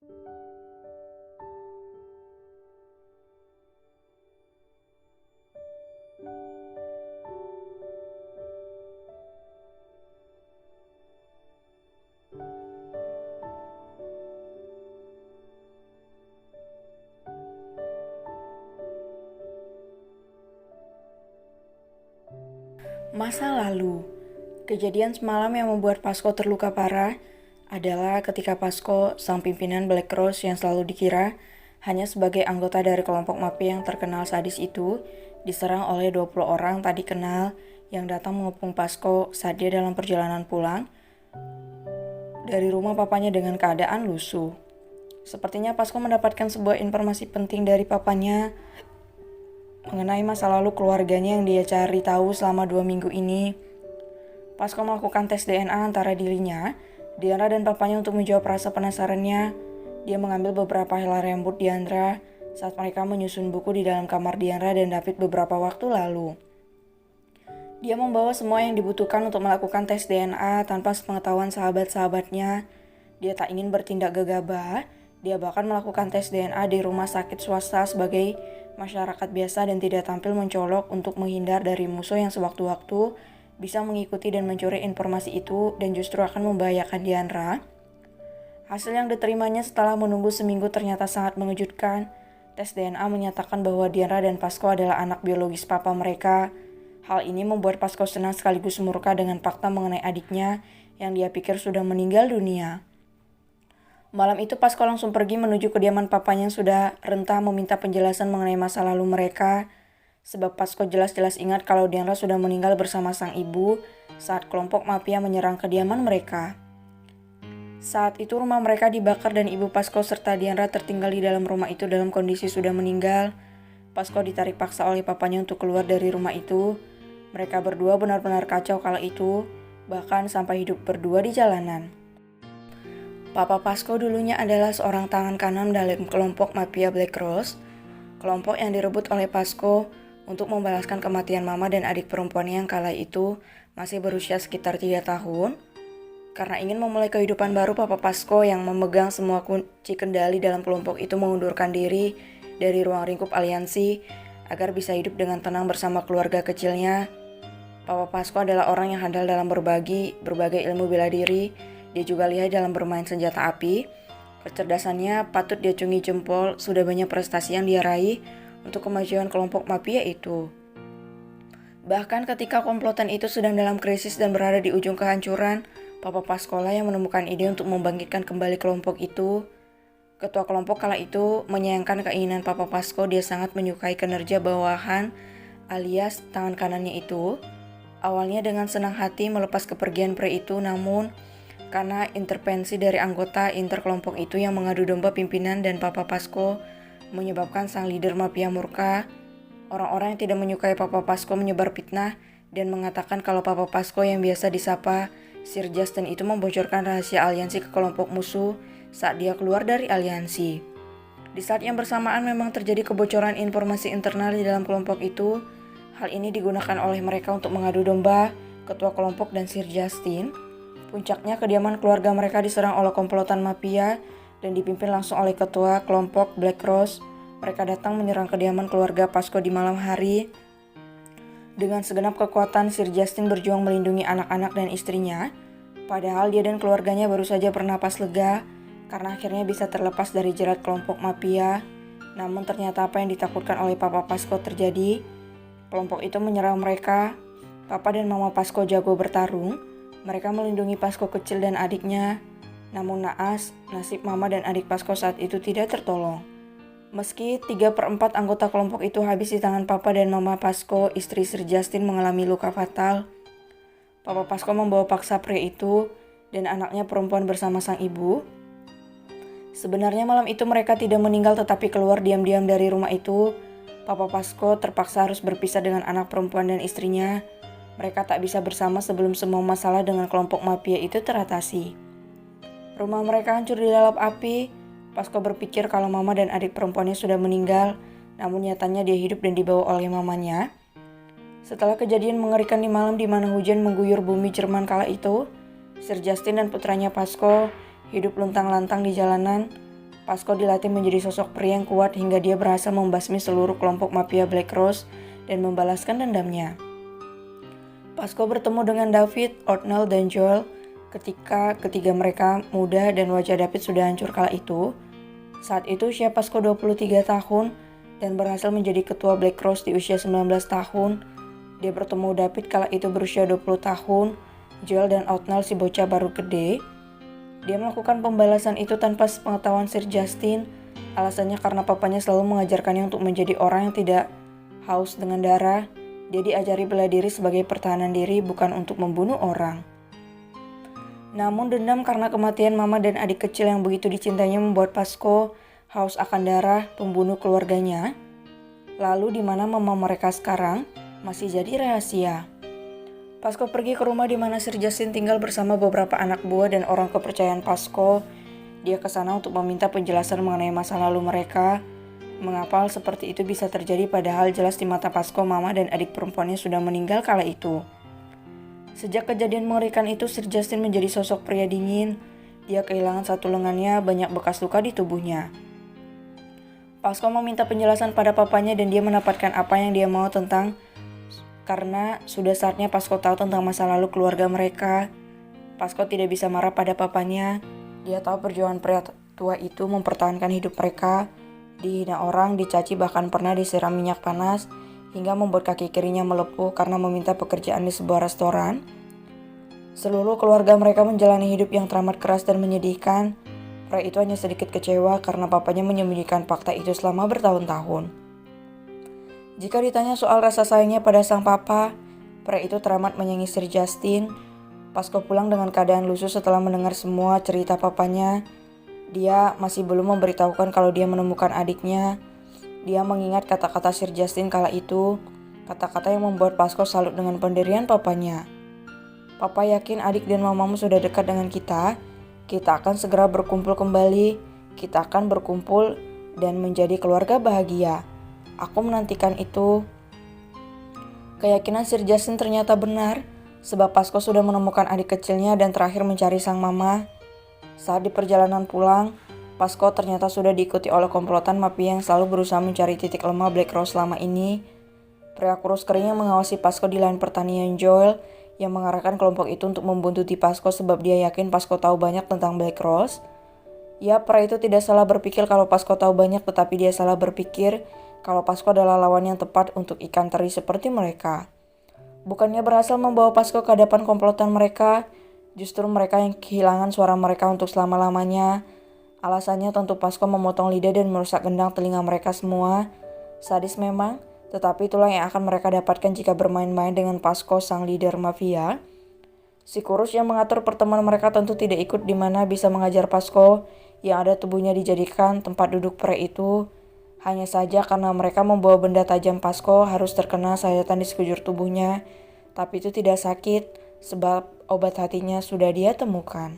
Masa lalu, kejadian semalam yang membuat Pasco terluka parah adalah ketika Pasco, sang pimpinan Black Rose yang selalu dikira hanya sebagai anggota dari kelompok mafia yang terkenal sadis itu, diserang oleh 20 orang tak dikenal yang datang mengepung Pasco saat dia dalam perjalanan pulang dari rumah papanya dengan keadaan lusuh. Sepertinya Pasco mendapatkan sebuah informasi penting dari papanya mengenai masa lalu keluarganya yang dia cari tahu selama 2 minggu ini. Pasco melakukan tes DNA antara dirinya, Diandra dan papanya untuk menjawab rasa penasarannya. Dia mengambil beberapa helai rambut Diandra saat mereka menyusun buku di dalam kamar Diandra dan David beberapa waktu lalu. Dia membawa semua yang dibutuhkan untuk melakukan tes DNA tanpa sepengetahuan sahabat-sahabatnya. Dia tak ingin bertindak gegabah. Dia bahkan melakukan tes DNA di rumah sakit swasta sebagai masyarakat biasa dan tidak tampil mencolok untuk menghindar dari musuh yang sewaktu-waktu bisa mengikuti dan mencuri informasi itu dan justru akan membahayakan Diandra. Hasil yang diterimanya setelah menunggu seminggu ternyata sangat mengejutkan. Tes DNA menyatakan bahwa Diandra dan Pasco adalah anak biologis papa mereka. Hal ini membuat Pasco senang sekaligus murka dengan fakta mengenai adiknya yang dia pikir sudah meninggal dunia. Malam itu Pasco langsung pergi menuju kediaman papanya yang sudah rentah meminta penjelasan mengenai masa lalu mereka. Sebab Pasco jelas-jelas ingat kalau Diandra sudah meninggal bersama sang ibu saat kelompok mafia menyerang kediaman mereka. Saat itu rumah mereka dibakar dan ibu Pasco serta Diandra tertinggal di dalam rumah itu dalam kondisi sudah meninggal. Pasco ditarik paksa oleh papanya untuk keluar dari rumah itu. Mereka berdua benar-benar kacau kala itu, bahkan sampai hidup berdua di jalanan. Papa Pasco dulunya adalah seorang tangan kanan dalam kelompok mafia Black Rose, kelompok yang direbut oleh Pasco untuk membalaskan kematian mama dan adik perempuannya yang kala itu masih berusia sekitar 3 tahun. Karena ingin memulai kehidupan baru, Papa Pasco yang memegang semua kunci kendali dalam kelompok itu mengundurkan diri dari ruang lingkup aliansi agar bisa hidup dengan tenang bersama keluarga kecilnya. Papa Pasco adalah orang yang handal dalam berbagi berbagai ilmu bela diri. Dia juga lihai dalam bermain senjata api. Kecerdasannya patut diacungi jempol, sudah banyak prestasi yang dia raih untuk kemajuan kelompok mafia itu. Bahkan ketika komplotan itu sedang dalam krisis dan berada di ujung kehancuran, Papa Pasco yang menemukan ide untuk membangkitkan kembali kelompok itu. Ketua kelompok kala itu menyayangkan keinginan Papa Pasco. Dia sangat menyukai kinerja bawahan alias tangan kanannya itu. Awalnya dengan senang hati melepas kepergian pria itu, namun karena intervensi dari anggota interkelompok itu yang mengadu domba pimpinan dan Papa Pasco menyebabkan sang leader mafia murka. Orang-orang yang tidak menyukai Papa Pasco menyebar fitnah dan mengatakan kalau Papa Pasco yang biasa disapa Sir Justin itu membocorkan rahasia aliansi ke kelompok musuh saat dia keluar dari aliansi. Di saat yang bersamaan memang terjadi kebocoran informasi internal di dalam kelompok itu. Hal ini digunakan oleh mereka untuk mengadu domba ketua kelompok dan Sir Justin. Puncaknya kediaman keluarga mereka diserang oleh komplotan mafia dan dipimpin langsung oleh ketua kelompok Black Rose. Mereka datang menyerang kediaman keluarga Pasco di malam hari. Dengan segenap kekuatan, Sir Justin berjuang melindungi anak-anak dan istrinya. Padahal dia dan keluarganya baru saja bernapas lega karena akhirnya bisa terlepas dari jerat kelompok mafia. Namun ternyata apa yang ditakutkan oleh Papa Pasco terjadi. Kelompok itu menyerang mereka. Papa dan Mama Pasco jago bertarung. Mereka melindungi Pasco kecil dan adiknya. Namun naas, nasib Mama dan adik Pasco saat itu tidak tertolong. Meski 3/4 anggota kelompok itu habis di tangan Papa dan Mama Pasco, istri Sir Justin mengalami luka fatal. Papa Pasco membawa paksa pria itu dan anaknya perempuan bersama sang ibu. Sebenarnya malam itu mereka tidak meninggal tetapi keluar diam-diam dari rumah itu. Papa Pasco terpaksa harus berpisah dengan anak perempuan dan istrinya. Mereka tak bisa bersama sebelum semua masalah dengan kelompok mafia itu teratasi. Rumah mereka hancur di lalap api. Pasco berpikir kalau mama dan adik perempuannya sudah meninggal, namun nyatanya dia hidup dan dibawa oleh mamanya. Setelah kejadian mengerikan di malam di mana hujan mengguyur bumi Jerman kala itu, Sir Justin dan putranya Pasco hidup luntang-lantang di jalanan. Pasco dilatih menjadi sosok pria yang kuat hingga dia berhasil membasmi seluruh kelompok mafia Black Rose dan membalaskan dendamnya. Pasco bertemu dengan David, Othniel, dan Joel ketika ketiga mereka muda dan wajah David sudah hancur kala itu. Saat itu usia Pasco 23 tahun dan berhasil menjadi ketua Black Rose di usia 19 tahun. Dia bertemu David kala itu berusia 20 tahun, Joel dan Othniel si bocah baru gede. Dia melakukan pembalasan itu tanpa sepengetahuan Sir Justin, alasannya karena papanya selalu mengajarkannya untuk menjadi orang yang tidak haus dengan darah. Dia diajari bela diri sebagai pertahanan diri, bukan untuk membunuh orang. Namun dendam karena kematian mama dan adik kecil yang begitu dicintainya membuat Pasco haus akan darah pembunuh keluarganya. Lalu di mana mama mereka sekarang masih jadi rahasia. Pasco pergi ke rumah di mana Sir Justin tinggal bersama beberapa anak buah dan orang kepercayaan Pasco. Dia ke sana untuk meminta penjelasan mengenai masa lalu mereka. Mengapa hal seperti itu bisa terjadi padahal jelas di mata Pasco mama dan adik perempuannya sudah meninggal kala itu. Sejak kejadian mengerikan itu, Sir Justin menjadi sosok pria dingin. Dia kehilangan satu lengannya, banyak bekas luka di tubuhnya. Pasco meminta penjelasan pada papanya dan dia mendapatkan apa yang dia mau karena sudah saatnya Pasco tahu tentang masa lalu keluarga mereka. Pasco tidak bisa marah pada papanya. Dia tahu perjuangan pria tua itu mempertahankan hidup mereka. Dihina orang, dicaci, bahkan pernah disiram minyak panas hingga membuat kaki kirinya melepuh karena meminta pekerjaan di sebuah restoran. Seluruh keluarga mereka menjalani hidup yang teramat keras dan menyedihkan. Pria itu hanya sedikit kecewa karena papanya menyembunyikan fakta itu selama bertahun-tahun. Jika ditanya soal rasa sayangnya pada sang papa, pria itu teramat menyayangi Sir Justin. Pasco pulang dengan keadaan lusuh setelah mendengar semua cerita papanya. Dia masih belum memberitahukan kalau dia menemukan adiknya. Dia mengingat kata-kata Sir Justin kala itu, kata-kata yang membuat Pasco salut dengan pendirian papanya. Papa yakin adik dan mamamu sudah dekat dengan kita. Kita akan segera berkumpul kembali. Kita akan berkumpul dan menjadi keluarga bahagia. Aku menantikan itu. Keyakinan Sir Justin ternyata benar, sebab Pasco sudah menemukan adik kecilnya dan terakhir mencari sang mama. Saat di perjalanan pulang, Pasco ternyata sudah diikuti oleh komplotan mafia yang selalu berusaha mencari titik lemah Black Rose selama ini. Pria kurus kering yang mengawasi Pasco di lahan pertanian Joel yang mengarahkan kelompok itu untuk membuntuti Pasco sebab dia yakin Pasco tahu banyak tentang Black Rose. Ya, pria itu tidak salah berpikir kalau Pasco tahu banyak, tetapi dia salah berpikir kalau Pasco adalah lawan yang tepat untuk ikan teri seperti mereka. Bukannya berhasil membawa Pasco ke hadapan komplotan mereka, justru mereka yang kehilangan suara mereka untuk selama-lamanya. Alasannya tentu Pasco memotong lidah dan merusak gendang telinga mereka semua. Sadis memang, tetapi itulah yang akan mereka dapatkan jika bermain-main dengan Pasco sang leader mafia. Si kurus yang mengatur pertemuan mereka tentu tidak ikut di mana bisa mengajar Pasco yang ada tubuhnya dijadikan tempat duduk pria itu. Hanya saja karena mereka membawa benda tajam, Pasco harus terkena sayatan di sekujur tubuhnya. Tapi itu tidak sakit sebab obat hatinya sudah dia temukan.